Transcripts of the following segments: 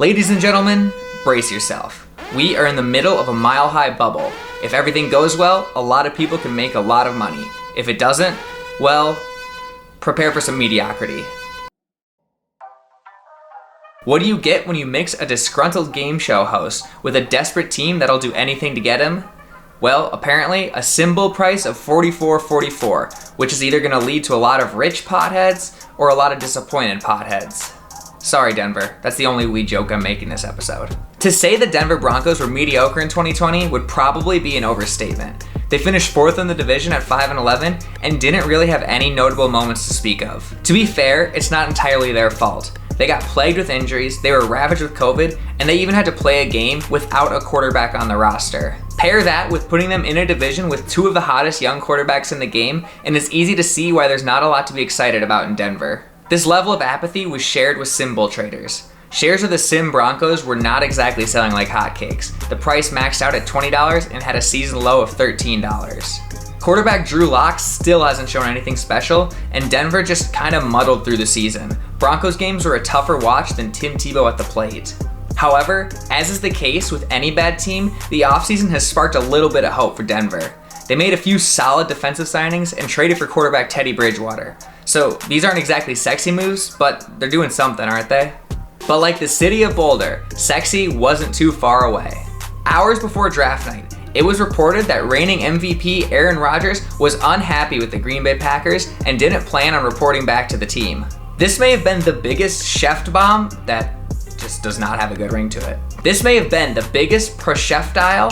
Ladies and gentlemen, brace yourself. We are in the middle of a mile-high bubble. If everything goes well, a lot of people can make a lot of money. If it doesn't, well, prepare for some mediocrity. What do you get when you mix a disgruntled game show host with a desperate team that'll do anything to get him? Well, apparently a SimBull price of $44.44, which is either going to lead to a lot of rich potheads or a lot of disappointed potheads. Sorry, Denver. That's the only wee joke I'm making this episode. To say the Denver Broncos were mediocre in 2020 would probably be an overstatement. They finished 4th in the division at 5-11 and didn't really have any notable moments to speak of. To be fair, it's not entirely their fault. They got plagued with injuries, they were ravaged with COVID, and they even had to play a game without a quarterback on the roster. Pair that with putting them in a division with two of the hottest young quarterbacks in the game, and it's easy to see why there's not a lot to be excited about in Denver. This level of apathy was shared with SimBull traders. Shares of the SimBroncos were not exactly selling like hotcakes. The price maxed out at $20 and had a season low of $13. Quarterback Drew Lock still hasn't shown anything special, and Denver just kind of muddled through the season. Broncos games were a tougher watch than Tim Tebow at the plate. However, as is the case with any bad team, the offseason has sparked a little bit of hope for Denver. They made a few solid defensive signings and traded for quarterback Teddy Bridgewater. So these aren't exactly sexy moves, but they're doing something, aren't they? But like the city of Boulder, sexy wasn't too far away. Hours before draft night, it was reported that reigning MVP Aaron Rodgers was unhappy with the Green Bay Packers and didn't plan on reporting back to the team. This may have been the biggest chef bomb that just does not have a good ring to it. This may have been the biggest projectile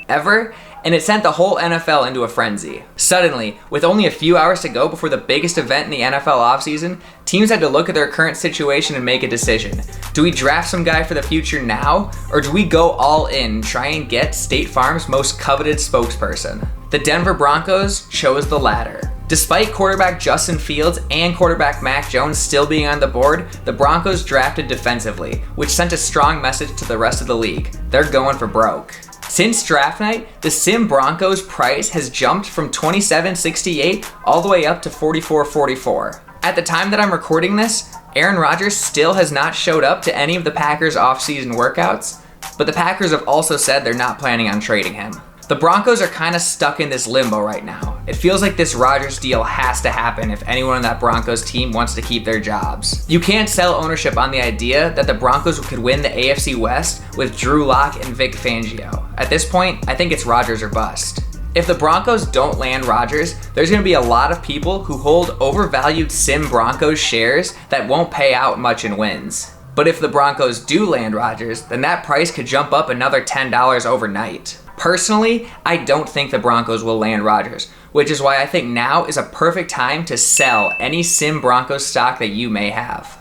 ever, and it sent the whole NFL into a frenzy. Suddenly, with only a few hours to go before the biggest event in the NFL offseason, teams had to look at their current situation and make a decision. Do we draft some guy for the future now, or do we go all in and try and get State Farm's most coveted spokesperson? The Denver Broncos chose the latter. Despite quarterback Justin Fields and quarterback Mac Jones still being on the board, the Broncos drafted defensively, which sent a strong message to the rest of the league. They're going for broke. Since draft night, the SimBroncos price has jumped from $27.68 all the way up to $44.44. At the time that I'm recording this, Aaron Rodgers still has not showed up to any of the Packers' off-season workouts, but the Packers have also said they're not planning on trading him. The Broncos are kind of stuck in this limbo right now. It feels like this Rodgers deal has to happen if anyone on that Broncos team wants to keep their jobs. You can't sell ownership on the idea that the Broncos could win the AFC West with Drew Lock and Vic Fangio. At this point, I think it's Rodgers or bust. If the Broncos don't land Rodgers, there's going to be a lot of people who hold overvalued SimBroncos shares that won't pay out much in wins. But if the Broncos do land Rodgers, then that price could jump up another $10 overnight. Personally, I don't think the Broncos will land Rodgers, which is why I think now is a perfect time to sell any SimBroncos stock that you may have.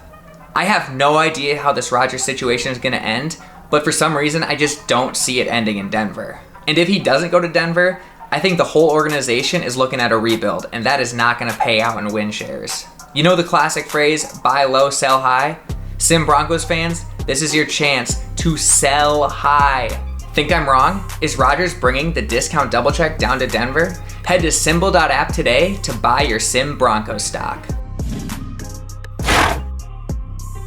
I have no idea how this Rodgers situation is going to end, but for some reason I just don't see it ending in Denver. And if he doesn't go to Denver, I think the whole organization is looking at a rebuild, and that is not going to pay out in win shares. You know the classic phrase, buy low, sell high? SimBroncos fans, this is your chance to sell high. Think I'm wrong? Is Rodgers bringing the discount double check down to Denver? Head to SimBull.app today to buy your SimBroncos stock.